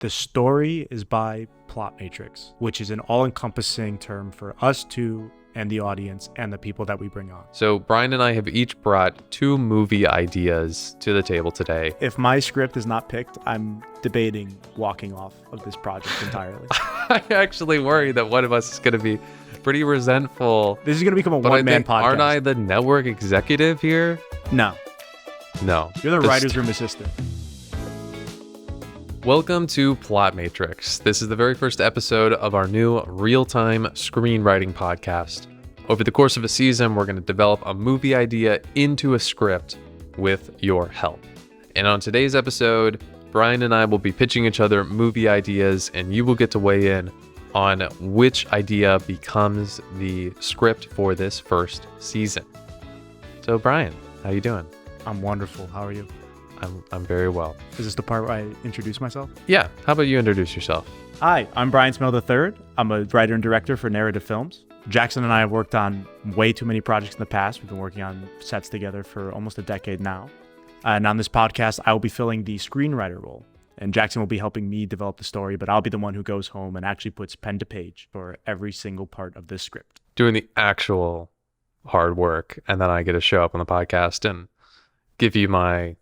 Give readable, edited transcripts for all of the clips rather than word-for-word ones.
The story is by Plot Matrix, which is an all-encompassing term for us two and the audience and the people that we bring on. So Brian and I have each brought 2 movie ideas to the table today. If my script is not picked, I'm debating walking off of this project entirely. I actually worry that one of us is going to be pretty resentful. This is going to become a one-man podcast. Aren't I the network executive here? No. No. You're the writer's room assistant. Welcome to Plot Matrix. This is the very first episode of our new real-time screenwriting podcast. Over the course of a season, we're going to develop a movie idea into a script with your help. And on today's episode, Brian and I will be pitching each other movie ideas, and you will get to weigh in on which idea becomes the script for this first season. So Brian, how you doing? I'm wonderful. How are you? I'm very well. Is this the part where I introduce myself? Yeah. How about you introduce yourself? Hi, I'm Brian Smail III. I'm a writer and director for narrative films. Jackson and I have worked on way too many projects in the past. We've been working on sets together for almost a decade now. And on this podcast, I will be filling the screenwriter role. And Jackson will be helping me develop the story, but I'll be the one who goes home and actually puts pen to page for every single part of this script. Doing the actual hard work, and then I get to show up on the podcast and give you my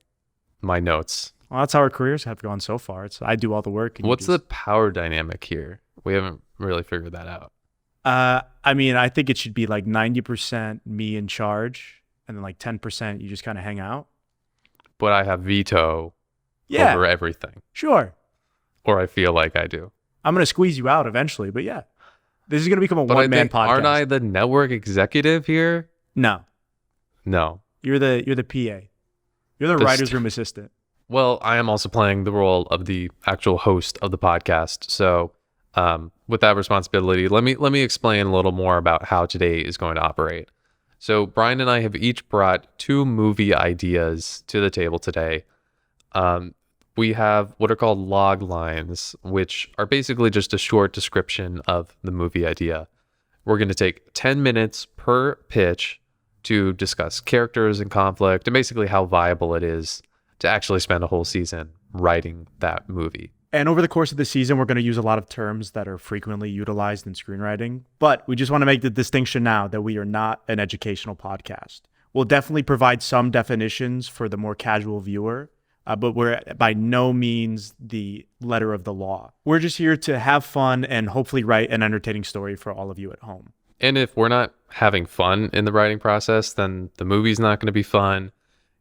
notes. Well, that's how our careers have gone so far. I do all the work. What's the power dynamic here? We haven't really figured that out. I think it should be like 90% me in charge, and then like 10% you just kind of hang out. But I have veto over everything. Sure. Or I feel like I do. I'm going to squeeze you out eventually, but yeah. This is going to become a one-man podcast. Aren't I the network executive here? No. You're the PA. You're the writer's room assistant. Well, I am also playing the role of the actual host of the podcast. So with that responsibility, let me explain a little more about how today is going to operate. So Brian and I have each brought 2 movie ideas to the table today. We have what are called log lines, which are basically just a short description of the movie idea. We're going to take 10 minutes per pitch to discuss characters and conflict and basically how viable it is to actually spend a whole season writing that movie. And over the course of the season, we're going to use a lot of terms that are frequently utilized in screenwriting, but we just want to make the distinction now that we are not an educational podcast. We'll definitely provide some definitions for the more casual viewer, but we're by no means the letter of the law. We're just here to have fun and hopefully write an entertaining story for all of you at home. And if we're not having fun in the writing process, then the movie's not going to be fun.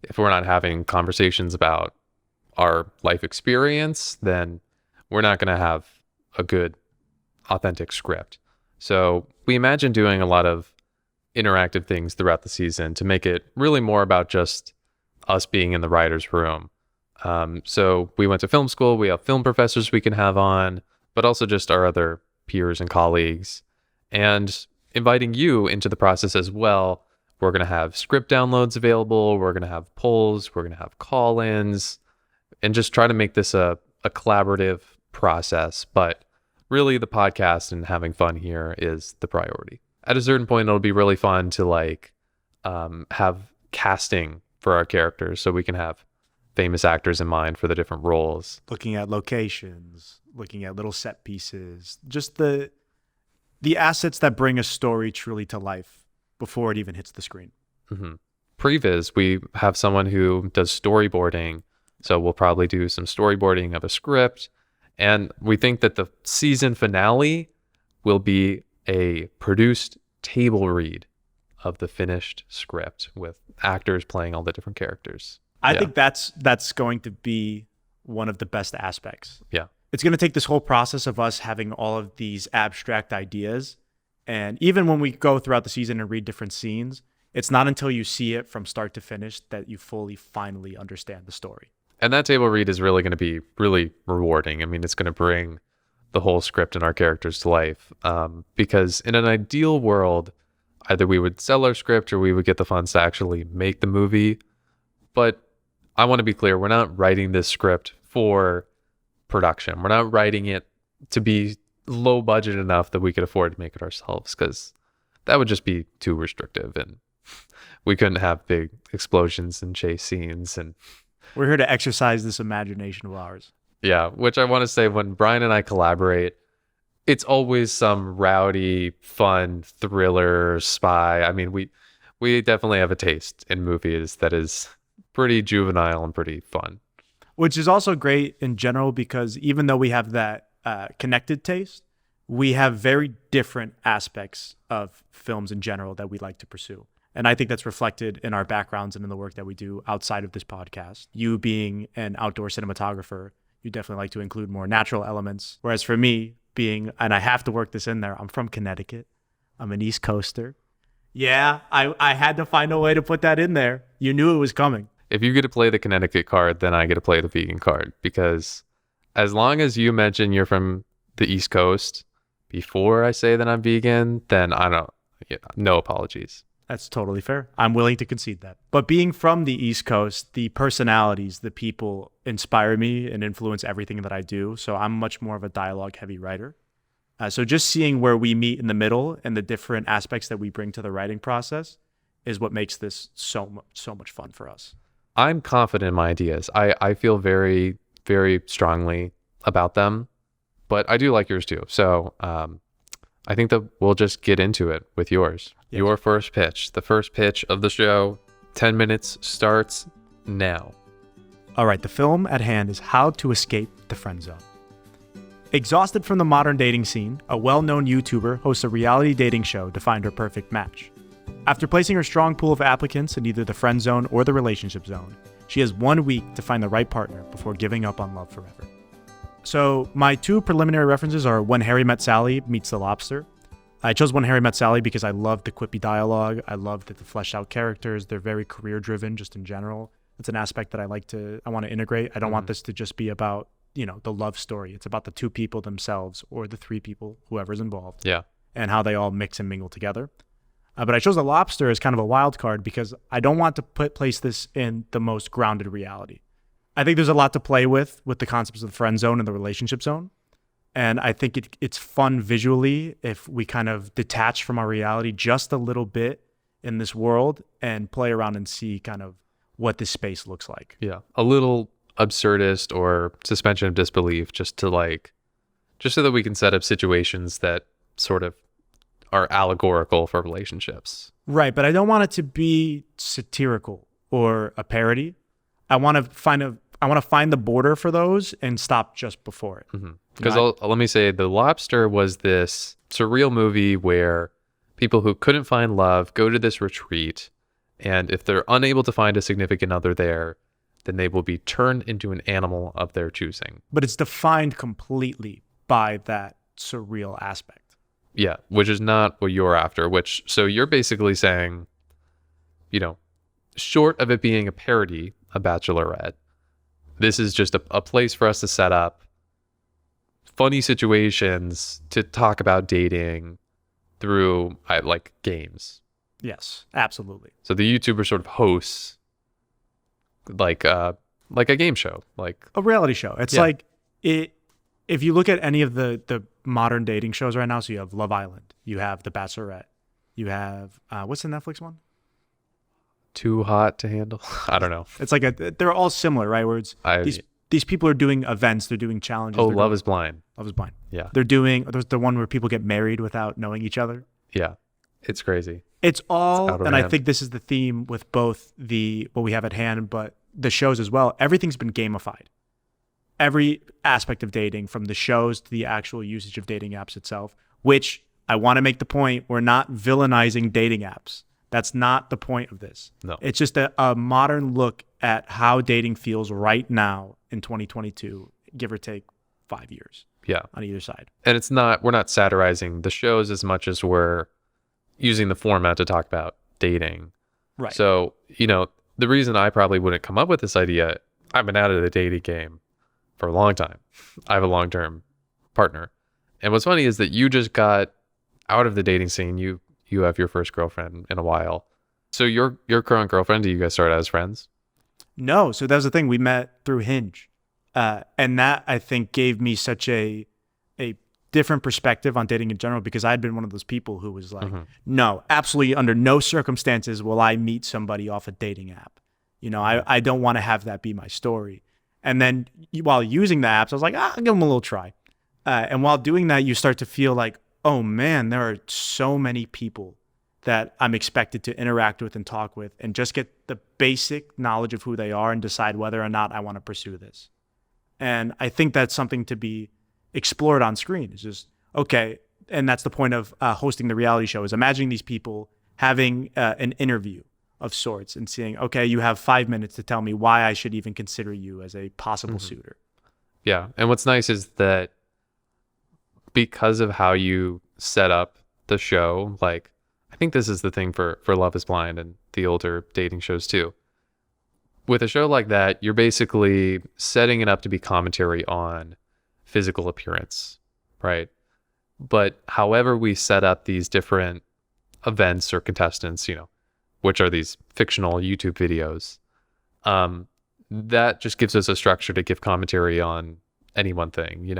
If we're not having conversations about our life experience, then we're not going to have a good, authentic script. So we imagine doing a lot of interactive things throughout the season to make it really more about just us being in the writer's room. So we went to film school. We have film professors we can have on, but also just our other peers and colleagues. And inviting you into the process as well. We're going to have script downloads available. We're going to have polls. We're going to have call-ins, and just try to make this a collaborative process. But really, the podcast and having fun here is the priority. At a certain point, it'll be really fun to have casting for our characters, so we can have famous actors in mind for the different roles. Looking at locations, looking at little set pieces, just the assets that bring a story truly to life before it even hits the screen. Mm-hmm. Previs, we have someone who does storyboarding, so we'll probably do some storyboarding of a script, and we think that the season finale will be a produced table read of the finished script with actors playing all the different characters. I think that's going to be one of the best aspects. Yeah. It's going to take this whole process of us having all of these abstract ideas. And even when we go throughout the season and read different scenes, it's not until you see it from start to finish that you finally understand the story. And that table read is really going to be really rewarding. I mean, it's going to bring the whole script and our characters to life. Because in an ideal world, either we would sell our script or we would get the funds to actually make the movie. But I want to be clear, we're not writing this script for production. We're not writing it to be low budget enough that we could afford to make it ourselves, because that would just be too restrictive and we couldn't have big explosions and chase scenes. And we're here to exercise this imagination of ours. Yeah, which I want to say when Brian and I collaborate, it's always some rowdy, fun thriller spy. I mean, we definitely have a taste in movies that is pretty juvenile and pretty fun. Which is also great in general because even though we have that connected taste, we have very different aspects of films in general that we like to pursue. And I think that's reflected in our backgrounds and in the work that we do outside of this podcast. You being an outdoor cinematographer, you definitely like to include more natural elements. Whereas for me, being, and I have to work this in there, I'm from Connecticut. I'm an East Coaster. Yeah, I had to find a way to put that in there. You knew it was coming. If you get to play the Connecticut card, then I get to play the vegan card, because as long as you mention you're from the East Coast before I say that I'm vegan, then I don't, yeah, no apologies. That's totally fair. I'm willing to concede that. But being from the East Coast, the personalities, the people inspire me and influence everything that I do. So I'm much more of a dialogue heavy writer. So just seeing where we meet in the middle and the different aspects that we bring to the writing process is what makes this so much fun for us. I'm confident in my ideas. I feel very, very strongly about them, but I do like yours too. So I think that we'll just get into it with yours. Yes. Your first pitch, the first pitch of the show. 10 minutes starts now. All right, the film at hand is How to Escape the Friend Zone. Exhausted from the modern dating scene, a well-known YouTuber hosts a reality dating show to find her perfect match. After placing her strong pool of applicants in either the friend zone or the relationship zone, she has 1 week to find the right partner before giving up on love forever. So my two preliminary references are When Harry Met Sally meets The Lobster. I chose When Harry Met Sally because I love the quippy dialogue. I love that the fleshed out characters. They're very career driven just in general. It's an aspect that I want to integrate. I don't want this to just be about, the love story. It's about the two people themselves or the three people, whoever's involved. Yeah. And how they all mix and mingle together. But I chose The Lobster as kind of a wild card because I don't want to place this in the most grounded reality. I think there's a lot to play with the concepts of the friend zone and the relationship zone. And I think it's fun visually if we kind of detach from our reality just a little bit in this world and play around and see kind of what this space looks like. Yeah. A little absurdist or suspension of disbelief just so that we can set up situations that sort of are allegorical for relationships. Right. But I don't want it to be satirical or a parody. I want to find the border for those and stop just before it. Because let me say, The Lobster was this surreal movie where people who couldn't find love go to this retreat, and if they're unable to find a significant other there, then they will be turned into an animal of their choosing. But it's defined completely by that surreal aspect. Yeah, which is not what you're after, so you're basically saying, short of it being a parody, a Bachelorette, this is just a place for us to set up funny situations to talk about dating through like games. Yes, absolutely. So the YouTuber sort of hosts like a game show, like a reality show. It's like it. If you look at any of the modern dating shows right now, so you have Love Island, you have The Bachelorette, you have what's the Netflix one? Too Hot to Handle. I don't know. It's like they're all similar, right? Where it's these people are doing events, they're doing challenges. Oh, Love is Blind. Love is Blind. Yeah. There's the one where people get married without knowing each other. Yeah. It's crazy. It's all, and I think this is the theme with both what we have at hand, but the shows as well. Everything's been gamified. Every aspect of dating, from the shows to the actual usage of dating apps itself, which I want to make the point, we're not villainizing dating apps. That's not the point of this. No. It's just a modern look at how dating feels right now in 2022, give or take 5 years. Yeah. On either side. And we're not satirizing the shows as much as we're using the format to talk about dating. Right. So, the reason I probably wouldn't come up with this idea, I've been out of the dating game for a long time. I have a long-term partner. And what's funny is that you just got out of the dating scene. You have your first girlfriend in a while. So your current girlfriend, do you guys start as friends? No. So that was the thing. We met through Hinge. And that, I think, gave me such a different perspective on dating in general, because I'd been one of those people who was like, no, absolutely under no circumstances will I meet somebody off a dating app. I don't want to have that be my story. And then while using the apps, I was like, I'll give them a little try. And while doing that, you start to feel like, oh man, there are so many people that I'm expected to interact with and talk with and just get the basic knowledge of who they are and decide whether or not I want to pursue this. And I think that's something to be explored on screen. It's just, okay. And that's the point of hosting the reality show, is imagining these people having an interview of sorts and seeing, okay, you have 5 minutes to tell me why I should even consider you as a possible suitor. Yeah. And what's nice is that because of how you set up the show, like, I think this is the thing for Love is Blind and the older dating shows too. With a show like that, you're basically setting it up to be commentary on physical appearance, right? But however we set up these different events or contestants, which are these fictional YouTube videos, that just gives us a structure to give commentary on any one thing,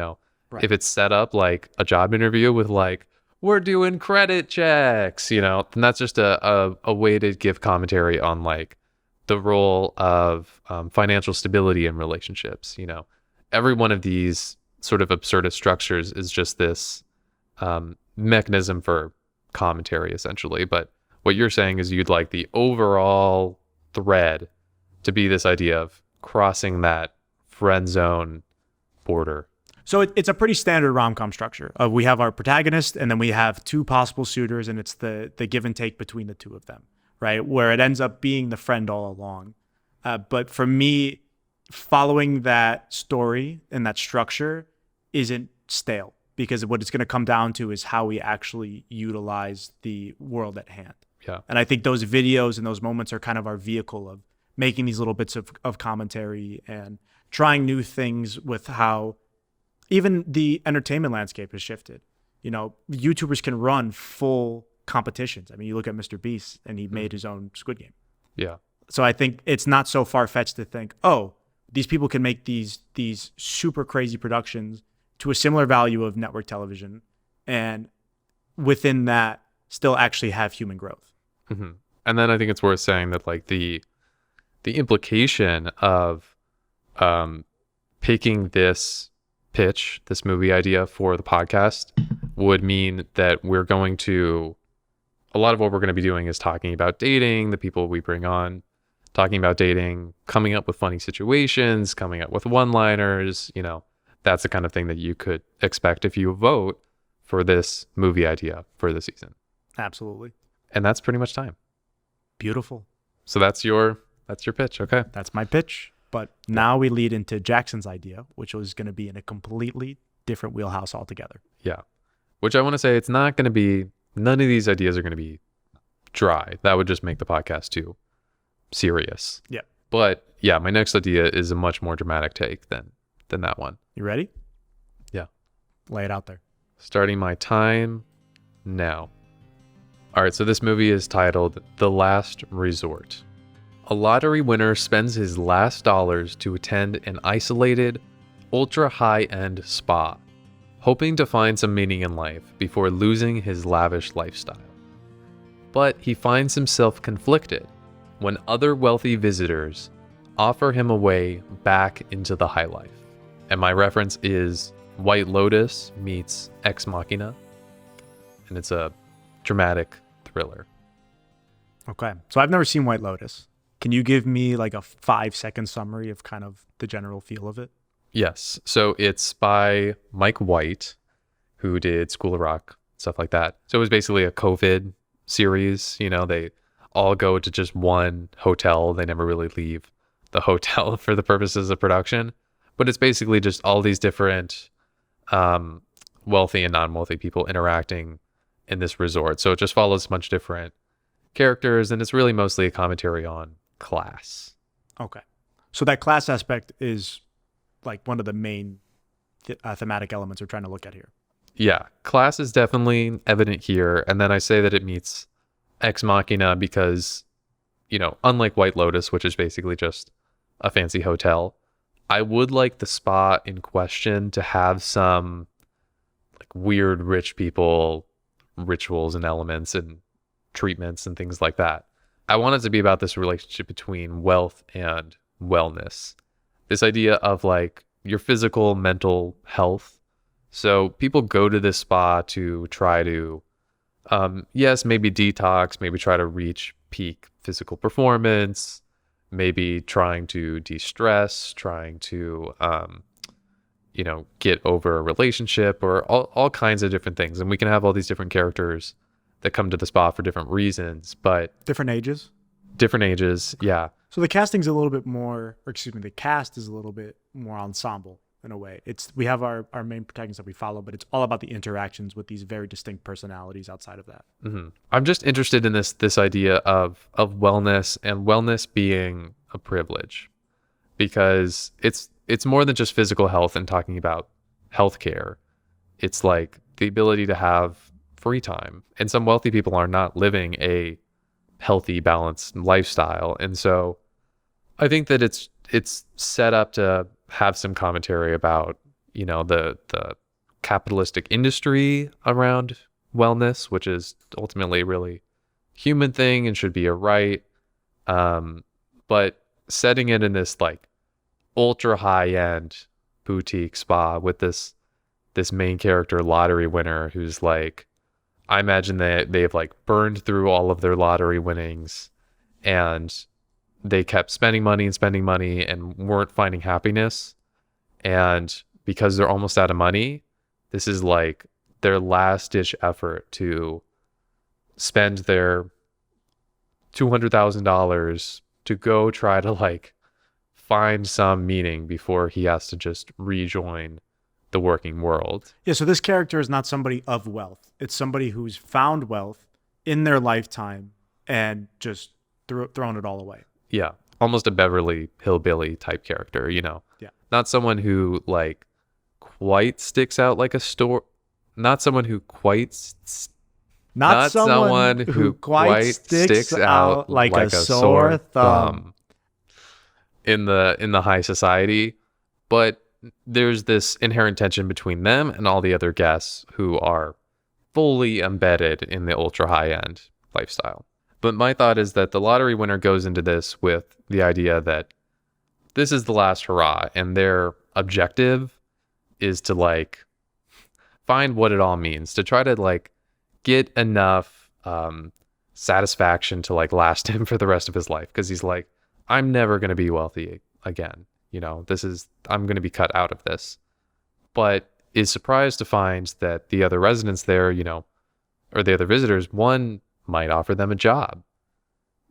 Right. If it's set up like a job interview with like, we're doing credit checks, then that's just a way to give commentary on like the role of financial stability in relationships. Every one of these sort of absurdist structures is just this mechanism for commentary, essentially. But what you're saying is you'd like the overall thread to be this idea of crossing that friend zone border. So it's a pretty standard rom-com structure. We have our protagonist, and then we have two possible suitors, and it's the give and take between the two of them, right? Where it ends up being the friend all along. But for me, following that story and that structure isn't stale, because what it's going to come down to is how we actually utilize the world at hand. Yeah. And I think those videos and those moments are kind of our vehicle of making these little bits of commentary and trying new things with how even the entertainment landscape has shifted. YouTubers can run full competitions. I mean, you look at Mr. Beast, and he made his own Squid Game. Yeah. So I think it's not so far-fetched to think, oh, these people can make these super crazy productions to a similar value of network television, and within that still actually have human growth. Mm-hmm. And then I think it's worth saying that like the implication of picking this pitch, this movie idea for the podcast, would mean that a lot of what we're going to be doing is talking about dating, the people we bring on, talking about dating, coming up with funny situations, coming up with one-liners, that's the kind of thing that you could expect if you vote for this movie idea for the season. Absolutely. And that's pretty much time. Beautiful. So that's your pitch. Okay. That's my pitch. But now we lead into Jackson's idea, which was going to be in a completely different wheelhouse altogether. Yeah. Which I want to say, none of these ideas are going to be dry. That would just make the podcast too serious. Yeah. But yeah, my next idea is a much more dramatic take than that one. You ready? Yeah. Lay it out there. Starting my time now. All right, so this movie is titled The Last Resort. A lottery winner spends his last dollars to attend an isolated, ultra-high-end spa, hoping to find some meaning in life before losing his lavish lifestyle. But he finds himself conflicted when other wealthy visitors offer him a way back into the high life. And my reference is White Lotus meets Ex Machina, and it's a dramatic thriller. Okay, so I've never seen White Lotus. Can you give me like a 5-second summary of kind of the general feel of it? Yes. So it's by Mike White, who did School of Rock, stuff like that. So it was basically a COVID series. They all go to just one hotel. They never really leave the hotel for the purposes of production. But it's basically just all these different wealthy and non-wealthy people interacting in this resort. So it just follows a bunch of different characters, and it's really mostly a commentary on class. Okay. So that class aspect is like one of the main thematic elements we're trying to look at here. Yeah, class is definitely evident here. And then I say that it meets Ex Machina because, unlike White Lotus, which is basically just a fancy hotel, I would like the spa in question to have some like weird rich people rituals and elements and treatments and things like that. I want it to be about this relationship between wealth and wellness. this idea of like your physical, mental health. So people go to this spa to try to, yes, maybe detox, maybe try to reach peak physical performance, maybe trying to de-stress, trying to, get over a relationship or all kinds of different things. And we can have all these different characters that come to the spa for different reasons, but Different ages. yeah. So the casting's a little bit more, or excuse me, the cast is a little bit more ensemble in a way. We have our main protagonists that we follow, but it's all about the interactions with these very distinct personalities outside of that. I'm just interested in this idea of wellness, and wellness being a privilege, because it's more than just physical health and talking about healthcare. It's like the ability to have free time, and some wealthy people are not living a healthy, balanced lifestyle. And so I think that it's set up to have some commentary about, the capitalistic industry around wellness, which is ultimately a really human thing and should be a right. But setting it in this like ultra high end boutique spa with this main character lottery winner who's like, I imagine that they've like burned through all of their lottery winnings, and they kept spending money and weren't finding happiness. And because they're almost out of money, this is like their last ditch effort to spend their $200,000 to go try to like find some meaning before he has to just rejoin the working world. Yeah, so this character is not somebody of wealth. It's somebody who's found wealth in their lifetime and just thrown it all away. Yeah, almost a Beverly Hillbilly type character, Yeah. Not someone who like quite sticks out like a store. Not someone who quite Not someone who quite sticks out like a sore thumb in the high society, but there's this inherent tension between them and all the other guests who are fully embedded in the ultra high end lifestyle. But my thought is that the lottery winner goes into this with the idea that this is the last hurrah, and their objective is to like find what it all means, to try to like get enough satisfaction to like last him for the rest of his life. Because he's like, I'm never going to be wealthy again. I'm going to be cut out of this. But is surprised to find that the other residents there, or the other visitors, one might offer them a job.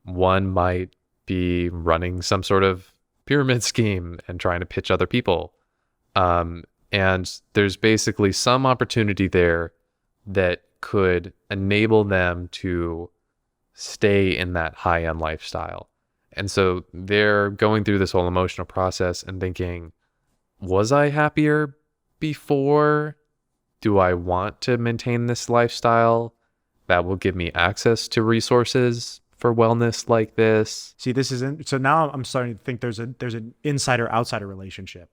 One might be running some sort of pyramid scheme and trying to pitch other people. And there's basically some opportunity there that could enable them to stay in that high-end lifestyle. And so they're going through this whole emotional process and thinking, was I happier before? Do I want to maintain this lifestyle that will give me access to resources for wellness like this? See, so now I'm starting to think there's an insider-outsider relationship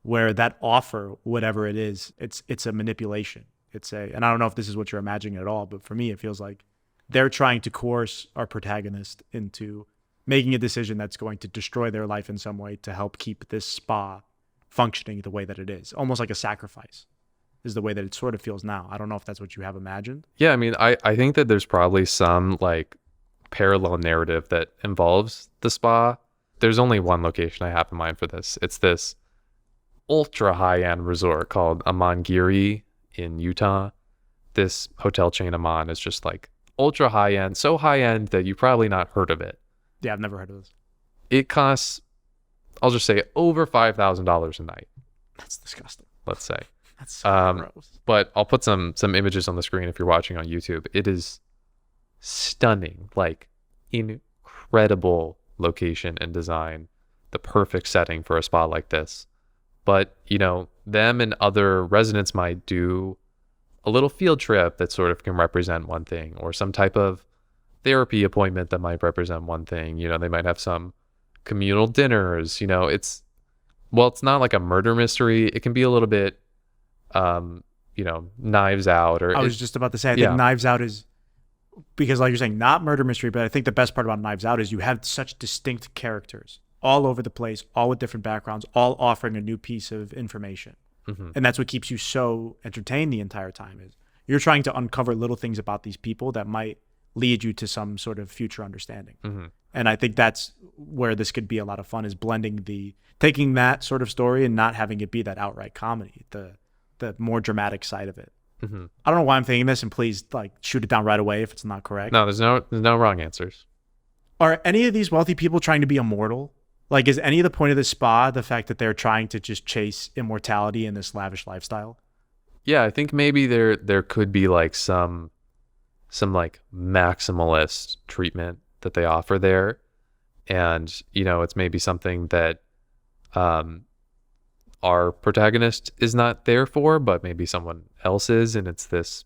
where that offer, whatever it is, it's a manipulation. And I don't know if this is what you're imagining at all, but for me, it feels like they're trying to coerce our protagonist into making a decision that's going to destroy their life in some way to help keep this spa functioning the way that it is. Almost like a sacrifice is the way that it sort of feels now. I don't know if that's what you have imagined. Yeah, I mean, I think that there's probably some like parallel narrative that involves the spa. There's only one location I have in mind for this. It's this ultra high-end resort called Amangiri in Utah. This hotel chain Aman is just like ultra high-end, so high-end that you've probably not heard of it. Yeah, I've never heard of this. It costs, I'll just say, over $5,000 a night. That's disgusting. Let's say. That's so gross. But I'll put some images on the screen if you're watching on YouTube. It is stunning, like incredible location and design, the perfect setting for a spa like this. But, them and other residents might do a little field trip that sort of can represent one thing, or some type of therapy appointment that might represent one thing. They might have some communal dinners. It's not like a murder mystery. It can be a little bit, Knives Out. Or I was just about to say, I think Knives Out is, because like you're saying, not murder mystery, but I think the best part about Knives Out is you have such distinct characters all over the place, all with different backgrounds, all offering a new piece of information. And that's what keeps you so entertained the entire time, is you're trying to uncover little things about these people that might lead you to some sort of future understanding. And I think that's where this could be a lot of fun, is taking that sort of story and not having it be that outright comedy, the more dramatic side of it. I don't know why I'm thinking this, and please like shoot it down right away if it's not correct. No, there's no wrong answers. Are any of these wealthy people trying to be immortal? Like, is any of the point of the spa the fact that they're trying to just chase immortality in this lavish lifestyle? Yeah, I think maybe there could be like some like maximalist treatment that they offer there, and it's maybe something that our protagonist is not there for, but maybe someone else is, and it's this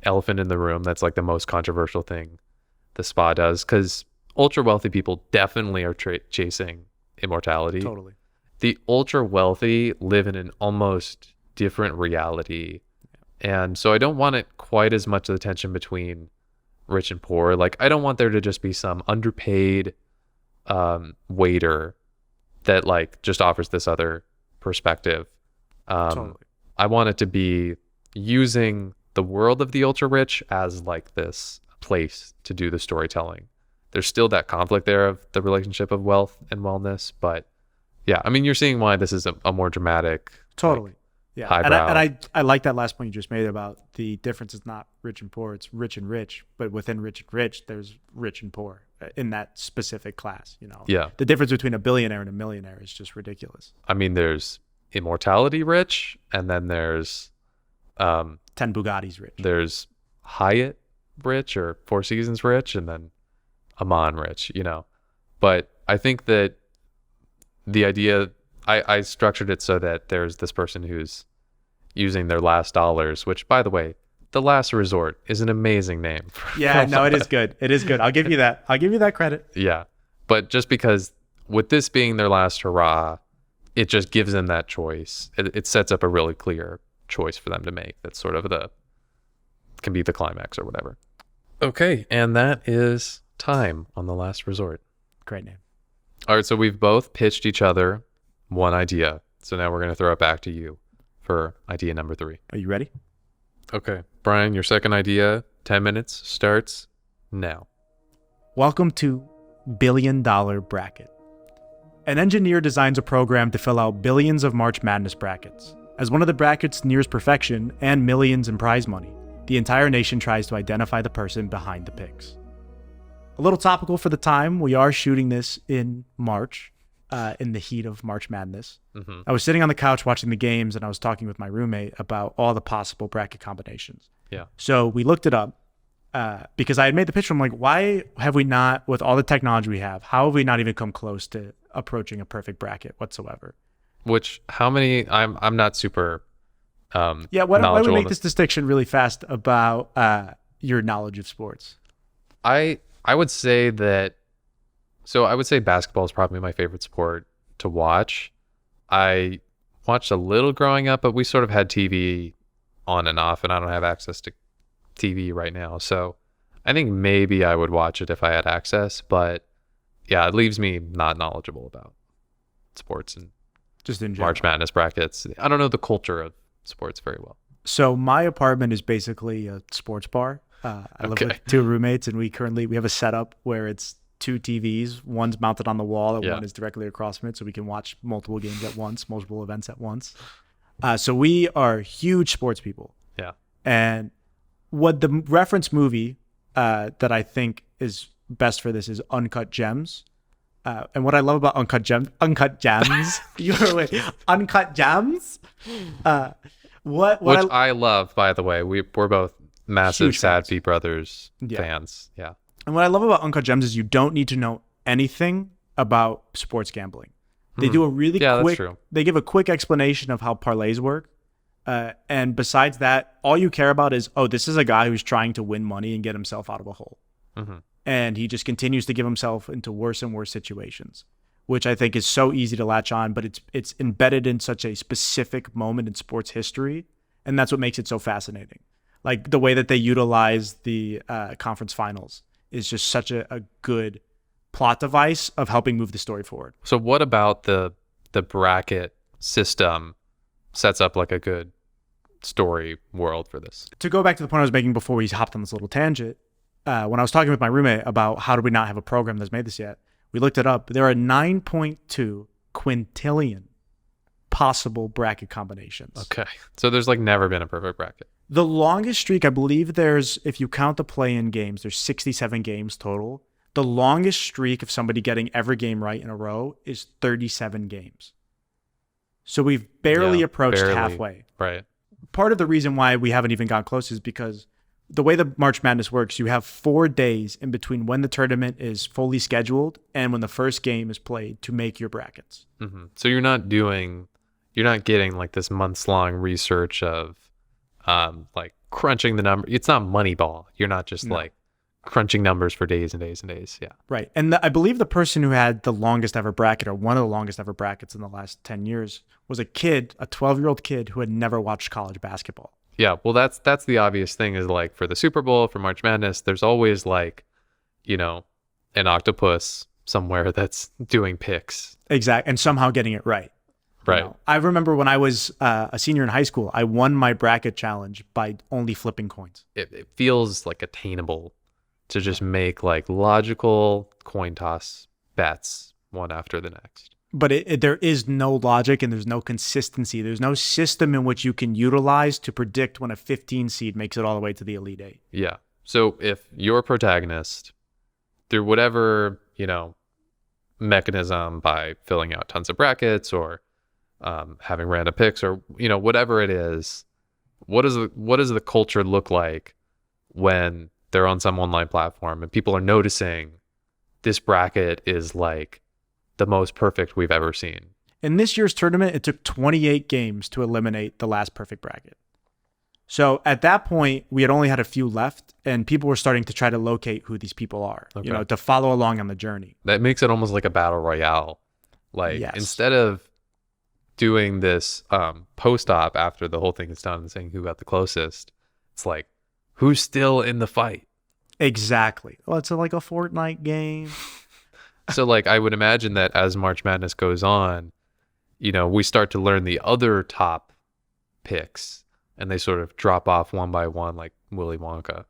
elephant in the room that's like the most controversial thing the spa does, because ultra wealthy people definitely are chasing immortality. Totally. The ultra wealthy live in an almost different reality. And so I don't want it quite as much of the tension between rich and poor. Like, I don't want there to just be some underpaid waiter that like just offers this other perspective. Totally. I want it to be using the world of the ultra rich as like this place to do the storytelling. There's still that conflict there of the relationship of wealth and wellness, but yeah, I mean, you're seeing why this is a more dramatic, totally, like, yeah. highbrow. And I like that last point you just made about the difference is not rich and poor; it's rich and rich. But within rich and rich, there's rich and poor in that specific class. Yeah. The difference between a billionaire and a millionaire is just ridiculous. I mean, there's immortality rich, and then there's 10 Bugattis rich. There's Hyatt rich or Four Seasons rich, and then Amman rich, But I think that the idea, I structured it so that there's this person who's using their last dollars, which, by the way, The Last Resort is an amazing name. Yeah, no, it is good. It is good. I'll give you that. I'll give you that credit. Yeah. But just because with this being their last hurrah, it just gives them that choice. It sets up a really clear choice for them to make. That's sort of can be the climax or whatever. Okay. And that is Time on The Last Resort. Great name. All right, so we've both pitched each other one idea. So now we're going to throw it back to you for idea number 3. Are you ready? Okay. Brian, your second idea, 10 minutes, starts now. Welcome to Billion Dollar Bracket. An engineer designs a program to fill out billions of March Madness brackets. As one of the brackets nears perfection and millions in prize money, the entire nation tries to identify the person behind the picks. A little topical for the time, we are shooting this in March, in the heat of March Madness. I was sitting on the couch watching the games, and I was talking with my roommate about all the possible bracket combinations. Yeah. So we looked it up because I had made the pitch. I'm like, why have we not, with all the technology we have, how have we not even come close to approaching a perfect bracket whatsoever? How many? I'm not super. Yeah. Why don't we make this distinction really fast about your knowledge of sports? I would say that, so I would say basketball is probably my favorite sport to watch. I watched a little growing up, but we sort of had TV on and off, and I don't have access to TV right now. So I think maybe I would watch it if I had access, but yeah, it leaves me not knowledgeable about sports and just in general. March Madness brackets. I don't know the culture of sports very well. So my apartment is basically a sports bar. I live with 2 roommates, and we have a setup where it's 2 TVs. One's mounted on the wall, and one is directly across from it, so we can watch multiple games at once, multiple events at once. So we are huge sports people. Yeah. And what the reference movie that I think is best for this is Uncut Gems. And what I love about Uncut Gems, Uncut Gems. Which I love, by the way. We're both massive Sad P Brothers fans. Yeah. And what I love about Uncut Gems is you don't need to know anything about sports gambling. They do a really quick, they give a quick explanation of how parlays work. And besides that, all you care about is, this is a guy who's trying to win money and get himself out of a hole. And he just continues to give himself into worse and worse situations, which I think is so easy to latch on, but it's embedded in such a specific moment in sports history. And that's what makes it so fascinating. Like the way that they utilize the conference finals is just such a good plot device of helping move the story forward. So what about the bracket system sets up like a good story world for this? To go back to the point I was making before we hopped on this little tangent, when I was talking with my roommate about how do we not have a program that's made this yet, we looked it up. There are 9.2 quintillion possible bracket combinations. Okay. So there's like never been a perfect bracket. The longest streak, I believe if you count the play-in games, there's 67 games total. The longest streak of somebody getting every game right in a row is 37 games. So we've barely approached halfway. Right. Part of the reason why we haven't even gone close is because the way the March Madness works, you have 4 days in between when the tournament is fully scheduled and when the first game is played to make your brackets. Mm-hmm. So you're not getting like this months-long research of like crunching the number. It's not Moneyball. You're not just like crunching numbers for days and days and days. Yeah. Right. And I believe the person who had the longest ever bracket, or one of the longest ever brackets in the last 10 years, was a 12-year-old kid who had never watched college basketball. Yeah, well, that's the obvious thing is like for the Super Bowl, for March Madness, there's always like, an octopus somewhere that's doing picks. Exactly, and somehow getting it right. Right. I remember when I was a senior in high school, I won my bracket challenge by only flipping coins. It feels like attainable to just make like logical coin toss bets one after the next. But there is no logic and there's no consistency. There's no system in which you can utilize to predict when a 15 seed makes it all the way to the Elite Eight. Yeah. So if your protagonist, through whatever, mechanism by filling out tons of brackets or having random picks or, whatever it is, what does the culture look like when they're on some online platform and people are noticing this bracket is like the most perfect we've ever seen? In this year's tournament, it took 28 games to eliminate the last perfect bracket. So at that point, we had only had a few left, and people were starting to try to locate who these people are, to follow along on the journey. That makes it almost like a battle royale. Like instead of doing this post-op after the whole thing is done and saying who got the closest, it's like, who's still in the fight? Exactly. Well, it's like a Fortnite game. So like I would imagine that as March Madness goes on, we start to learn the other top picks and they sort of drop off one by one like Willy Wonka.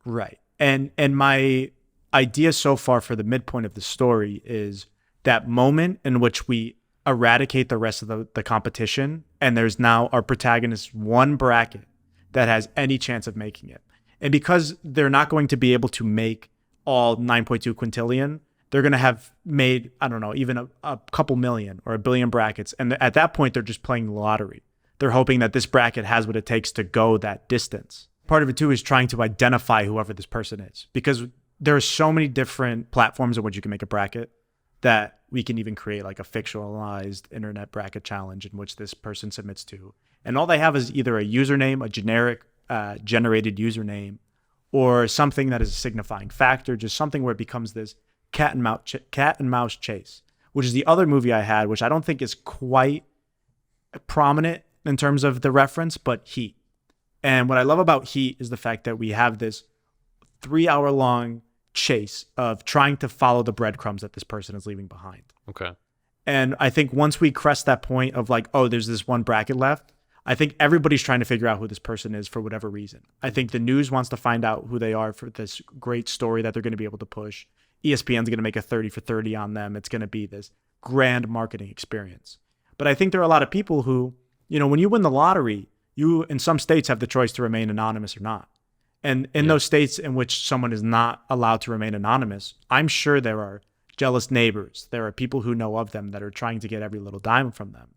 Right. And my idea so far for the midpoint of the story is that moment in which we eradicate the rest of the competition and there's now our protagonist one bracket that has any chance of making it. And because they're not going to be able to make all 9.2 quintillion, they're going to have made, I don't know, even a couple million or a billion brackets. And at that point, they're just playing the lottery. They're hoping that this bracket has what it takes to go that distance. Part of it, too, is trying to identify whoever this person is, because there are so many different platforms in which you can make a bracket that we can even create like a fictionalized internet bracket challenge in which this person submits to. And all they have is either a username, a generic generated username, or something that is a signifying factor, just something where it becomes this cat and mouse chase, which is the other movie I had, which I don't think is quite prominent in terms of the reference, but Heat. And what I love about Heat is the fact that we have this 3-hour-long chase of trying to follow the breadcrumbs that this person is leaving behind. Okay. And I think once we crest that point of like, oh, there's this one bracket left, I think everybody's trying to figure out who this person is for whatever reason. I think the news wants to find out who they are for this great story that they're going to be able to push. ESPN's going to make a 30 for 30 on them. It's going to be this grand marketing experience. But I think there are a lot of people who, when you win the lottery, you in some states have the choice to remain anonymous or not. And in those states in which someone is not allowed to remain anonymous, I'm sure there are jealous neighbors. There are people who know of them that are trying to get every little dime from them.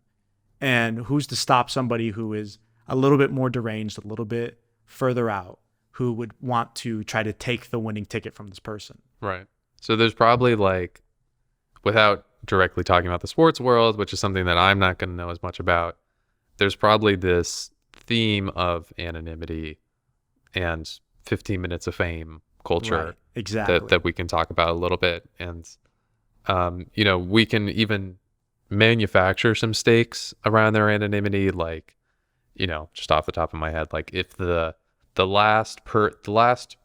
And who's to stop somebody who is a little bit more deranged, a little bit further out, who would want to try to take the winning ticket from this person? Right. So there's probably like, without directly talking about the sports world, which is something that I'm not going to know as much about, there's probably this theme of anonymity and 15 minutes of fame culture. Right. Exactly. that we can talk about a little bit. And, we can even manufacture some stakes around their anonymity. Like, just off the top of my head, like if the last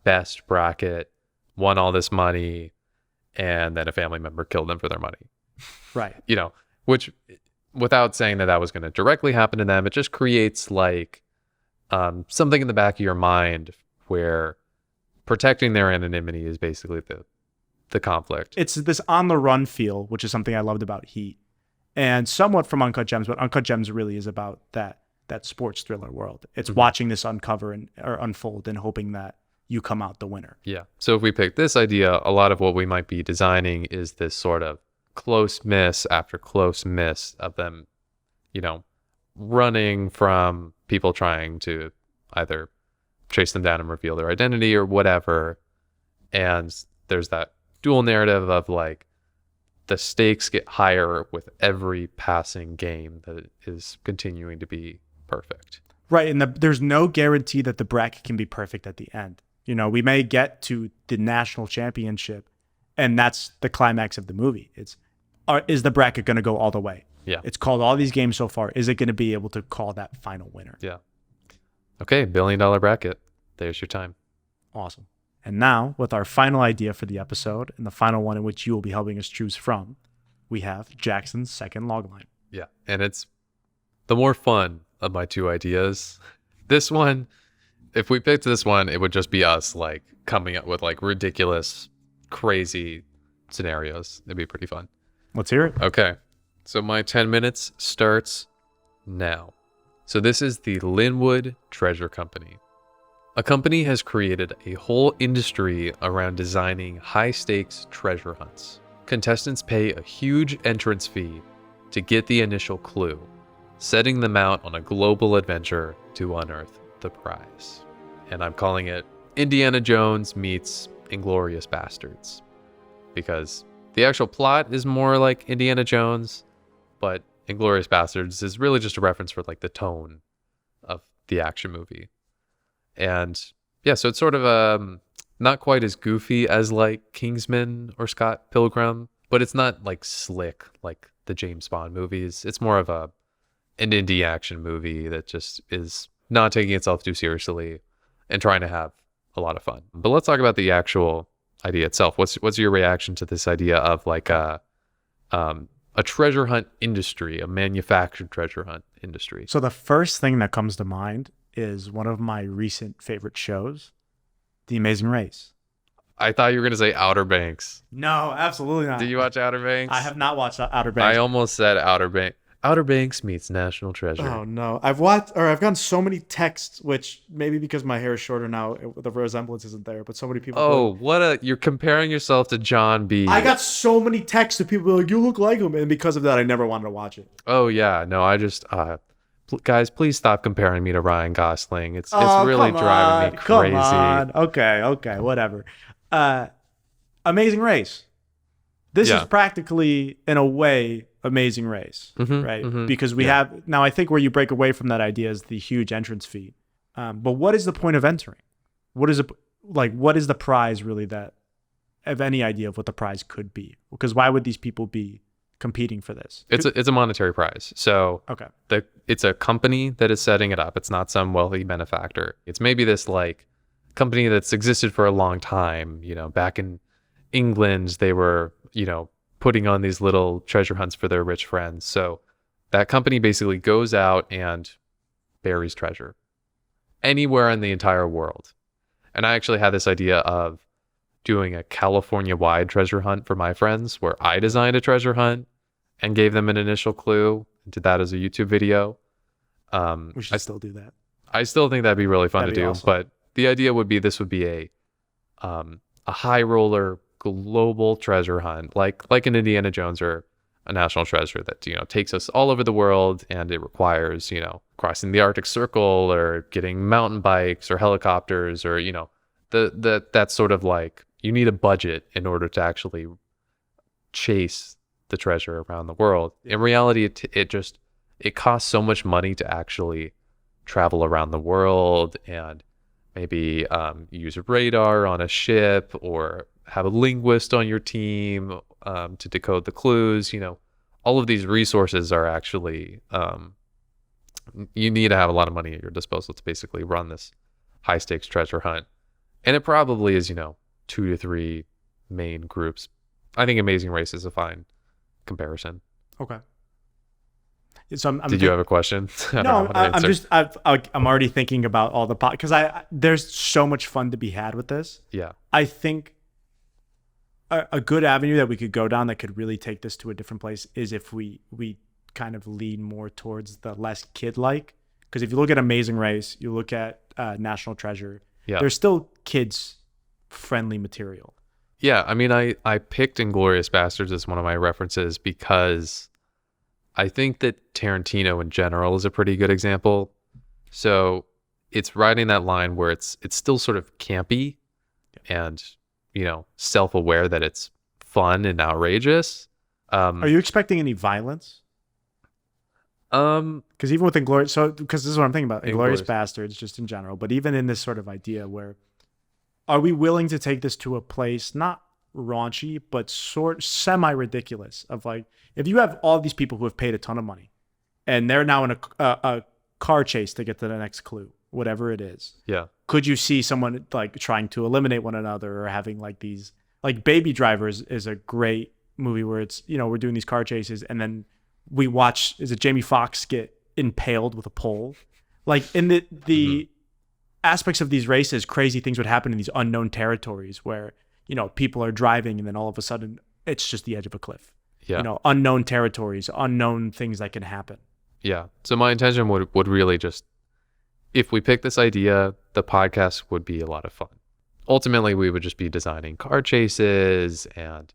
best bracket won all this money and then a family member killed them for their money. Right. Which, without saying that was going to directly happen to them, it just creates like something in the back of your mind where protecting their anonymity is basically the conflict. It's this on the run feel, which is something I loved about Heat, and somewhat from Uncut Gems, but Uncut Gems really is about that sports thriller world. It's watching this uncover or unfold and hoping that you come out the winner. Yeah. So if we pick this idea, a lot of what we might be designing is this sort of close miss after close miss of them, running from people trying to either chase them down and reveal their identity or whatever. And there's that dual narrative of like the stakes get higher with every passing game that is continuing to be perfect. Right. And there's no guarantee that the bracket can be perfect at the end. We may get to the national championship and that's the climax of the movie. Is the bracket going to go all the way? Yeah. It's called all these games so far. Is it going to be able to call that final winner? Yeah. Okay. $1 billion bracket. There's your time. Awesome. And now, with our final idea for the episode, and the final one in which you will be helping us choose from, we have Jackson's second logline. Yeah. And it's the more fun of my two ideas. This one, if we picked this one, it would just be us like coming up with like ridiculous, crazy scenarios. It'd be pretty fun. Let's hear it. Okay. So my 10 minutes starts now. So this is the Linwood Treasure Company. A company has created a whole industry around designing high-stakes treasure hunts. Contestants pay a huge entrance fee to get the initial clue, setting them out on a global adventure to unearth the prize. And I'm calling it Indiana Jones meets Inglourious Basterds, because the actual plot is more like Indiana Jones, but Inglourious Basterds is really just a reference for like the tone of the action movie. And yeah, so it's sort of not quite as goofy as like Kingsman or Scott Pilgrim, but it's not like slick like the James Bond movies. It's more of an indie action movie that just is not taking itself too seriously and trying to have a lot of fun. But let's talk about the actual idea itself. What's your reaction to this idea of like a treasure hunt industry, a manufactured treasure hunt industry? So the first thing that comes to mind is one of my recent favorite shows, The Amazing Race. I thought you were going to say Outer Banks. No, absolutely not. Did you watch Outer Banks? I have not watched Outer Banks. I almost said Outer Banks. Outer Banks meets National Treasure. Oh no, I've gotten so many texts, which maybe because my hair is shorter now, the resemblance isn't there. But so many people. Oh, you're comparing yourself to John B. I got so many texts of people like, "You look like him," and because of that, I never wanted to watch it. Oh yeah, no, I just guys, please stop comparing me to Ryan Gosling. It's really driving me crazy. Come on. Okay, whatever. Amazing Race. This is practically, in a way, Amazing Race, right? Because we have now. I think where you break away from that idea is the huge entrance fee. But what is the point of entering? What is the prize really? That have any idea of what the prize could be? Because why would these people be competing for this? It's a monetary prize. So it's a company that is setting it up. It's not some wealthy benefactor. It's maybe this like company that's existed for a long time. Back in England, they were putting on these little treasure hunts for their rich friends. So that company basically goes out and buries treasure anywhere in the entire world. And I actually had this idea of doing a California-wide treasure hunt for my friends, where I designed a treasure hunt and gave them an initial clue and did that as a YouTube video. We should still do that. I still think that'd be really fun to do. Awesome. But the idea would be this would be a high roller global treasure hunt, like an Indiana Jones or a National Treasure that takes us all over the world, and it requires crossing the Arctic Circle or getting mountain bikes or helicopters or that's sort of like you need a budget in order to actually chase the treasure around the world. In reality, it costs so much money to actually travel around the world and maybe use radar on a ship or have a linguist on your team to decode the clues. All of these resources are actually, you need to have a lot of money at your disposal to basically run this high stakes treasure hunt. And it probably is, 2 to 3 main groups I think Amazing Race is a fine comparison. Okay. So Did you have a question? I don't know No, how to answer. I'm already thinking about all the because there's so much fun to be had with this. Yeah. I think a good avenue that we could go down that could really take this to a different place is if we kind of lean more towards the less kid-like. Because if you look at Amazing Race, you look at National Treasure, there's still kids-friendly material. Yeah, I mean, I picked Inglourious Bastards as one of my references because I think that Tarantino in general is a pretty good example. So it's riding that line where it's still sort of campy and, self-aware that it's fun and outrageous. Are you expecting any violence? Because even with because this is what I'm thinking about, Inglourious Bastards just in general, but even in this sort of idea where are we willing to take this to a place not raunchy but semi-ridiculous of like, if you have all these people who have paid a ton of money and they're now in a car chase to get to the next clue, whatever it is, could you see someone like trying to eliminate one another or having like these, like Baby Drivers is a great movie where it's, we're doing these car chases and then we watch, is it Jamie Foxx get impaled with a pole? Like in the aspects of these races, crazy things would happen in these unknown territories where, people are driving and then all of a sudden it's just the edge of a cliff. Yeah. Unknown territories, unknown things that can happen. Yeah. So my intention would really just, if we pick this idea, the podcast would be a lot of fun. Ultimately, we would just be designing car chases and,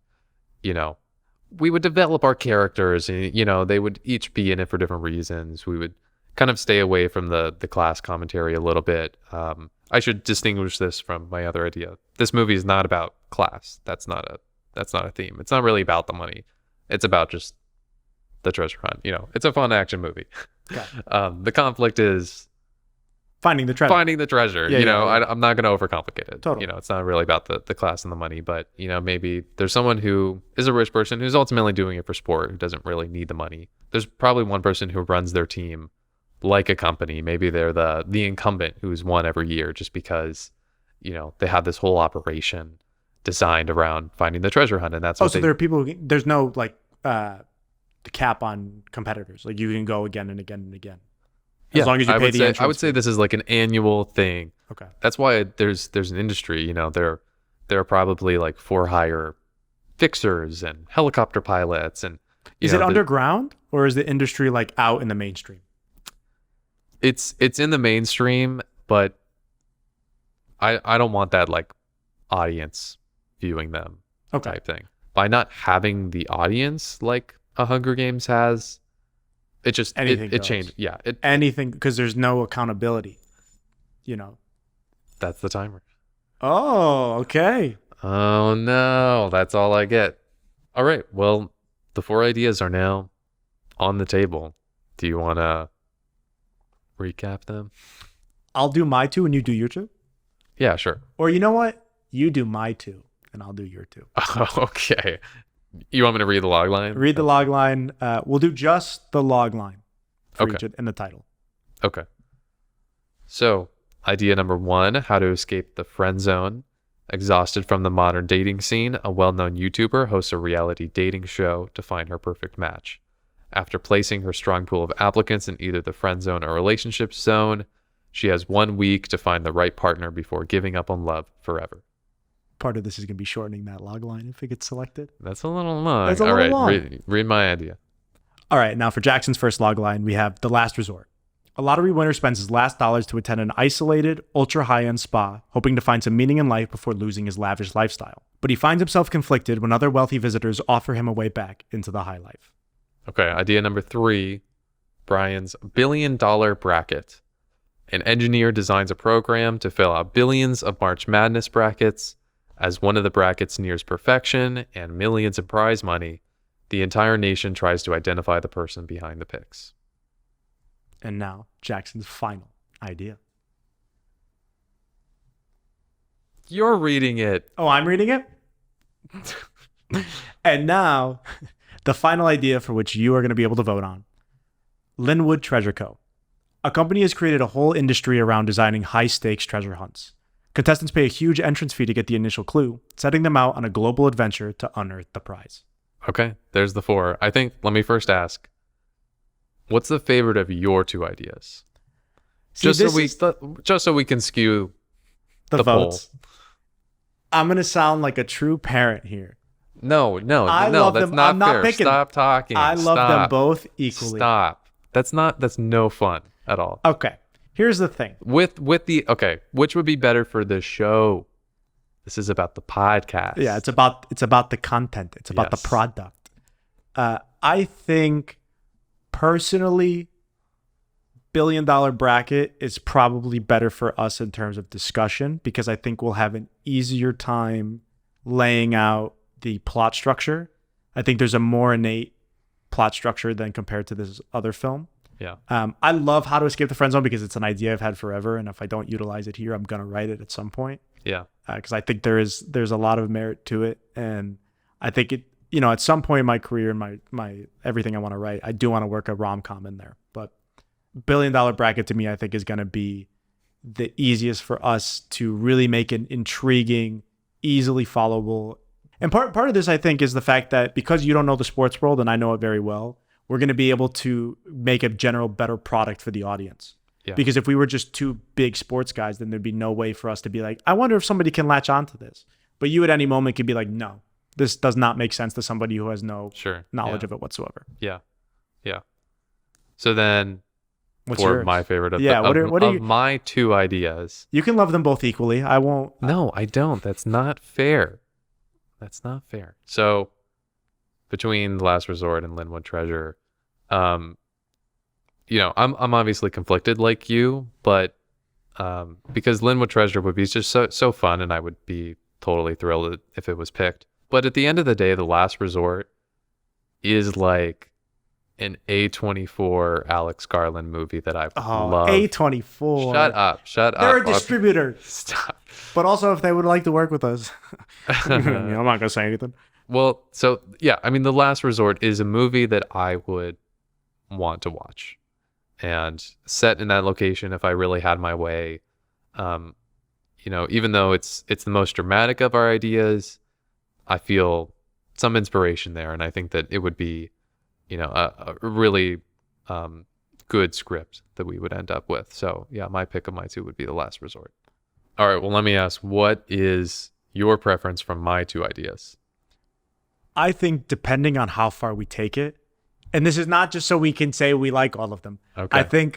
we would develop our characters and, they would each be in it for different reasons. We would kind of stay away from the class commentary a little bit. I should distinguish this from my other idea. This movie is not about class. That's not a theme. It's not really about the money. It's about just the treasure hunt. It's a fun action movie. Okay. The conflict is finding the treasure. Yeah. I'm not going to overcomplicate it. Totally. It's not really about the class and the money, but maybe there's someone who is a rich person who's ultimately doing it for sport, who doesn't really need the money. There's probably one person who runs their team like a company. Maybe they're the incumbent who's won every year just because, they have this whole operation designed around finding the treasure hunt. And that's so there are people there's no like the cap on competitors. Like you can go again and again and again. As long as you pay the entrance. I would say this is like an annual thing. Okay. That's why there's an industry, there are probably like for hire fixers and helicopter pilots and is it underground or is the industry like out in the mainstream? It's in the mainstream, but I don't want that like audience viewing them type thing. By not having the audience like a Hunger Games has, it just it changed. Yeah, anything because there's no accountability. That's the timer. Oh, okay. Oh no, that's all I get. All right. Well, the 4 ideas are now on the table. Do you want to recap them? I'll do my 2 and you do your 2. Yeah, sure. Or you know what? You do my 2 and I'll do your 2. Okay. You want me to read the log line? Read the log line. We'll do just the log line for each in the title. Okay. So, idea number 1, how to escape the friend zone. Exhausted from the modern dating scene, a well-known YouTuber hosts a reality dating show to find her perfect match. After placing her strong pool of applicants in either the friend zone or relationship zone, she has 1 week to find the right partner before giving up on love forever. Part of this is going to be shortening that log line if it gets selected. That's a little long. That's a little long. Read my idea. All right, now for Jackson's first log line, we have the last resort. A lottery winner spends his last dollars to attend an isolated, ultra-high-end spa, hoping to find some meaning in life before losing his lavish lifestyle. But he finds himself conflicted when other wealthy visitors offer him a way back into the high life. Okay, idea number 3, Brian's $1 billion bracket. An engineer designs a program to fill out billions of March Madness brackets. As one of the brackets nears perfection and millions in prize money, the entire nation tries to identify the person behind the picks. And now, Jackson's final idea. You're reading it. Oh, I'm reading it? And now, the final idea for which you are going to be able to vote on. Linwood Treasure Co. A company has created a whole industry around designing high-stakes treasure hunts. Contestants pay a huge entrance fee to get the initial clue, setting them out on a global adventure to unearth the prize. Okay, there's the 4. I think, let me first ask, what's the favorite of your 2 ideas? See, Just so we can skew the poll. votes. I'm going to sound like a true parent here. No, love that's them. not I'm not fair. picking. Stop talking. I love them Stop. both equally. Stop. That's no fun at all. Okay. Here's the thing. Which would be better for the show? This is about the podcast. Yeah, it's about the content. It's about the product. I think personally, $1 billion bracket is probably better for us in terms of discussion, because I think we'll have an easier time laying out the plot structure. I think there's a more innate plot structure than compared to this other film. Yeah. I love How to Escape the Friend Zone because it's an idea I've had forever, and if I don't utilize it here, I'm gonna write it at some point. Yeah. Because I think there's a lot of merit to it, and I think it, at some point in my career and my everything I want to write, I do want to work a rom-com in there. But $1 billion bracket to me, I think, is gonna be the easiest for us to really make an intriguing, easily followable. And part of this, I think, is the fact that because you don't know the sports world and I know it very well, we're going to be able to make a general better product for the audience. Yeah. Because if we were just 2 big sports guys, then there'd be no way for us to be like, I wonder if somebody can latch onto this. But you at any moment could be like, no, this does not make sense to somebody who has no knowledge of it whatsoever. Yeah. Yeah. So then what's for yours? My favorite of, my 2 ideas. You can love them both equally. I won't. No, I don't. That's not fair. That's not fair. So between The Last Resort and Linwood Treasure, I'm obviously conflicted like you, but because Linwood Treasure would be just so fun, and I would be totally thrilled if it was picked. But at the end of the day, The Last Resort is like an A24 Alex Garland movie that I love. A24. Shut up. They're a distributor. Stop. But also, if they would like to work with us, I'm not going to say anything. Well, so yeah, I mean, The Last Resort is a movie that I would want to watch, and set in that location if I really had my way. Even though it's the most dramatic of our ideas, I feel some inspiration there, and I think that it would be, a really good script that we would end up with. So yeah, my pick of my 2 would be The Last Resort. All right, well, let me ask, what is your preference from my 2 ideas? I think depending on how far we take it, and this is not just so we can say we like all of them. Okay. I think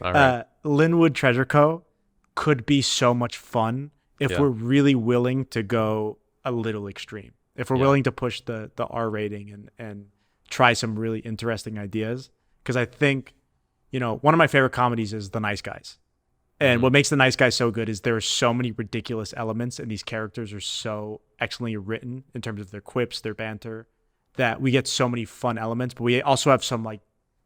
Linwood Treasure Co. could be so much fun if we're really willing to go a little extreme. If we're willing to push the R rating and try some really interesting ideas. Because I think, one of my favorite comedies is The Nice Guys. And what makes The Nice Guys so good is there are so many ridiculous elements, and these characters are so excellently written in terms of their quips, their banter, that we get so many fun elements, but we also have some like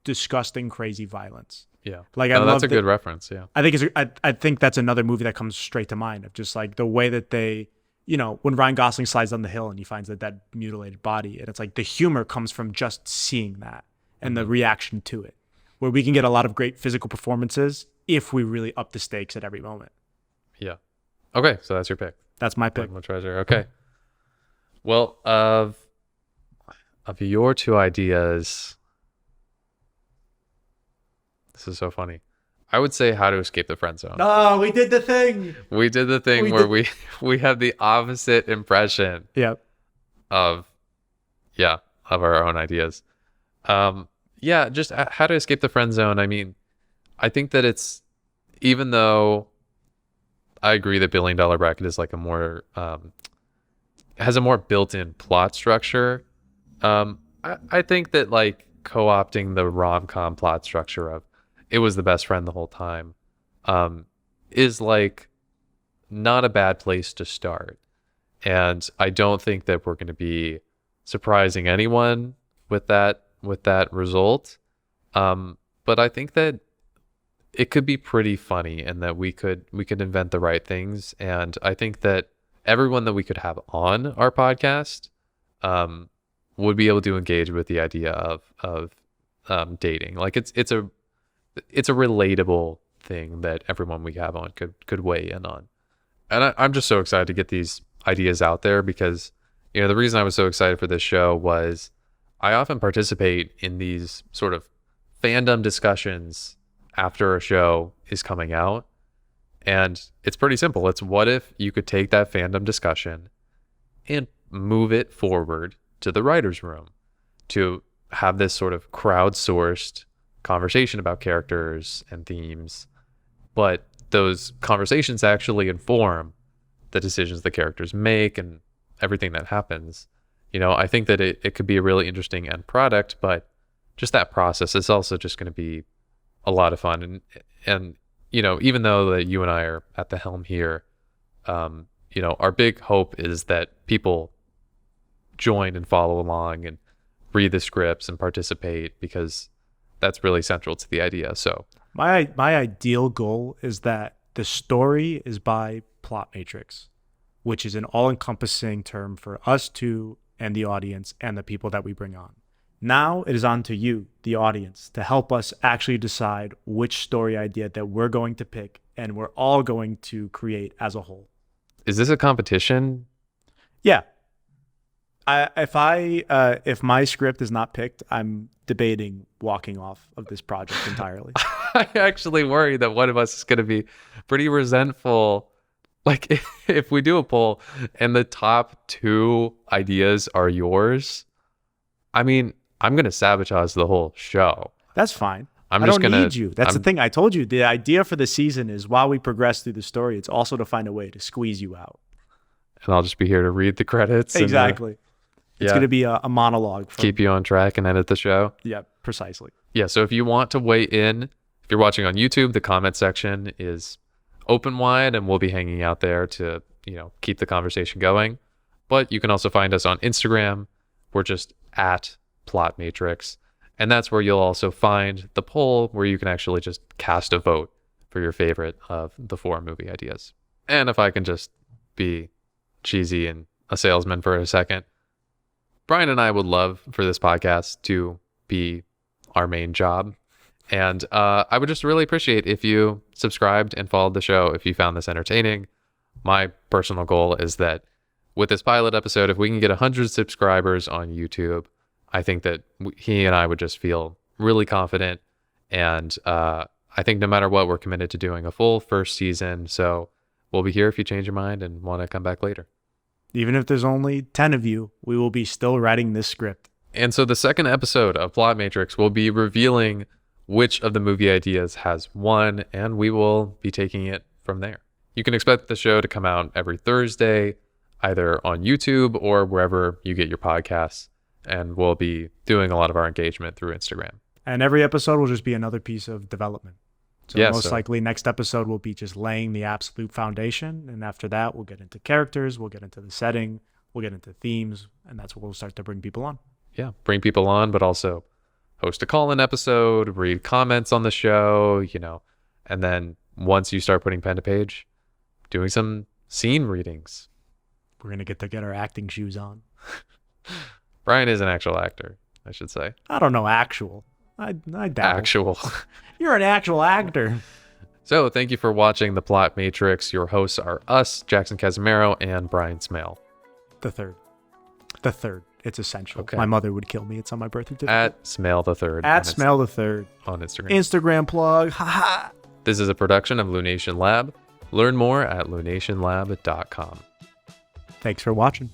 disgusting, crazy violence. Yeah. Like that's a good reference. Yeah. I think that's another movie that comes straight to mind, of just like the way that they, when Ryan Gosling slides down the hill and he finds that mutilated body, and it's like the humor comes from just seeing that and the reaction to it, where we can get a lot of great physical performances if we really up the stakes at every moment. Yeah. Okay. So that's your pick. That's my pick. Linwood Treasure. Okay. Well, of your 2 ideas, this is so funny. I would say How to Escape the Friend Zone. Oh, we did the thing. We did the thing we have the opposite impression. Yep. Of our own ideas. Just How to Escape the Friend Zone. I mean, I think that it's, even though I agree that $1 billion bracket is like a more has a more built-in plot structure. I think that like co-opting the rom-com plot structure of it was the best friend the whole time is like not a bad place to start. And I don't think that we're going to be surprising anyone with that result. But I think that it could be pretty funny, and that we could invent the right things. And I think that everyone that we could have on our podcast would be able to engage with the idea of dating. Like it's a relatable thing that everyone we have on could weigh in on. And I'm just so excited to get these ideas out there because, the reason I was so excited for this show was I often participate in these sort of fandom discussions after a show is coming out. And it's pretty simple. It's what if you could take that fandom discussion and move it forward to the writer's room to have this sort of crowdsourced conversation about characters and themes. But those conversations actually inform the decisions the characters make and everything that happens. I think that it could be a really interesting end product, but just that process is also just going to be a lot of fun. And even though that you and I are at the helm here, our big hope is that people join and follow along and read the scripts and participate, because that's really central to the idea. So my ideal goal is that the story is by Plot Matrix, which is an all-encompassing term for us two and the audience and the people that we bring on. Now it is on to you, the audience, to help us actually decide which story idea that we're going to pick and we're all going to create as a whole. Is this a competition? Yeah. If my script is not picked, I'm debating walking off of this project entirely. I actually worry that one of us is going to be pretty resentful. Like if we do a poll and the top 2 ideas are yours, I mean, I'm going to sabotage the whole show. That's fine. I don't need you. That's the thing. I told you the idea for the season is while we progress through the story, it's also to find a way to squeeze you out. And I'll just be here to read the credits. Exactly. It's going to be a monologue. Keep you on track and edit the show. Yeah, precisely. Yeah, so if you want to weigh in, if you're watching on YouTube, the comment section is open wide and we'll be hanging out there to, keep the conversation going. But you can also find us on Instagram. We're just at Plot Matrix. And that's where you'll also find the poll where you can actually just cast a vote for your favorite of the 4 movie ideas. And if I can just be cheesy and a salesman for a second, Brian and I would love for this podcast to be our main job. And I would just really appreciate if you subscribed and followed the show if you found this entertaining. My personal goal is that with this pilot episode, if we can get 100 subscribers on YouTube, I think that he and I would just feel really confident. And I think no matter what, we're committed to doing a full first season. So we'll be here if you change your mind and want to come back later. Even if there's only 10 of you, we will be still writing this script. And so the second episode of Plot Matrix will be revealing which of the movie ideas has won, and we will be taking it from there. You can expect the show to come out every Thursday, either on YouTube or wherever you get your podcasts. And we'll be doing a lot of our engagement through Instagram. And every episode will just be another piece of development. So most likely next episode will be just laying the absolute foundation. And after that, we'll get into characters, we'll get into the setting, we'll get into themes, and that's where we'll start to bring people on. Yeah, bring people on, but also host a call-in episode, read comments on the show, and then once you start putting pen to page, doing some scene readings. We're going to get our acting shoes on. Brian is an actual actor, I should say. I don't know actual. I doubt. Actual. You're an actual actor. So thank you for watching The Plot Matrix. Your hosts are us, Jackson Casimiro, and Brian Smail. The third. It's essential. Okay. My mother would kill me. It's on my birth certificate. At Smail III. At Smail III. On Instagram. Instagram plug. Haha. This is a production of Lunation Lab. Learn more at lunationlab.com. Thanks for watching.